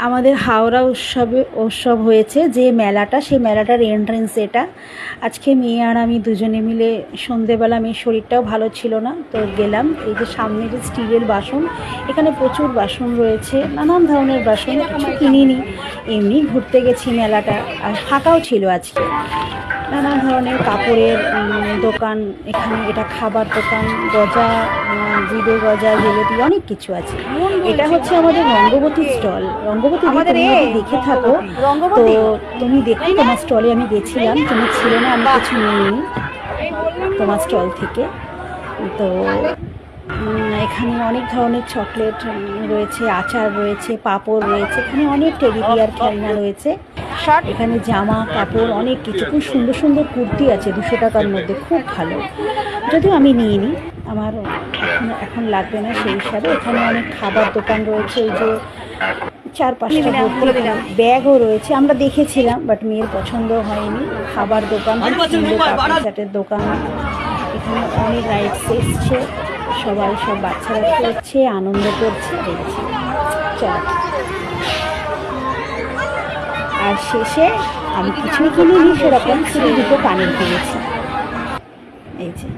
আমাদের হাওড়া উৎসব হয়েছে যে মেলাটা, সেই মেলাটার এন্ট্রেন্স এটা। আজকে মেয়ে আর আমি দুজনে মিলে সন্ধেবেলা, মেয়ের শরীরটাও ভালো ছিল না, তো গেলাম। এই যে সামনে যে স্টিলের বাসন, এখানে প্রচুর বাসন রয়েছে, নানান ধরনের বাসন, কিছু কিনিনি, এমনি ঘুরতে গেছি মেলাটা। আর ফাঁকাও ছিল আজকে। নানান ধরনের কাপড়ের দোকান, এখানে এটা খাবার দোকান, গজা, জিরে গজা, জিলেপি, অনেক কিছু আছে। এটা হচ্ছে আমাদের রঙ্গবতী স্টল। রঙ্গবতী তুমি যদি দেখে থাকো তো তুমি দেখো, তোমার স্টলে আমি গেছিলাম, তুমি ছিল না, আমি কিছু নিইনি তোমার স্টল থেকে। তো এখানে অনেক ধরনের চকলেট রয়েছে, আচার রয়েছে, পাঁপড় রয়েছে, এখানে অনেক টেডি বিয়ার খেলনা রয়েছে, এখানে জামা কাপড় অনেক কিছু, খুব সুন্দর সুন্দর কুর্তি আছে 200 টাকার মধ্যে, খুব ভালো। যদিও আমি নিইনি, আমার এখন লাগবে না সেই হিসাবে। এখানে অনেক খাবার দোকান রয়েছে, এই যে 4-5টা ব্যাগও রয়েছে, আমরা দেখেছিলাম বাট মেয়ের পছন্দ হয়নি। খাবার দোকান, চাটের দোকান, এখানে অনেক রাইডস এসছে, সব বাচ্চারা করছে, আনন্দ করছে, দেখছি। চল, আর শেষে আমি কিছুই কিনিনি সেরকম, শুধু 2টো কানের কিনেছি, এই যে।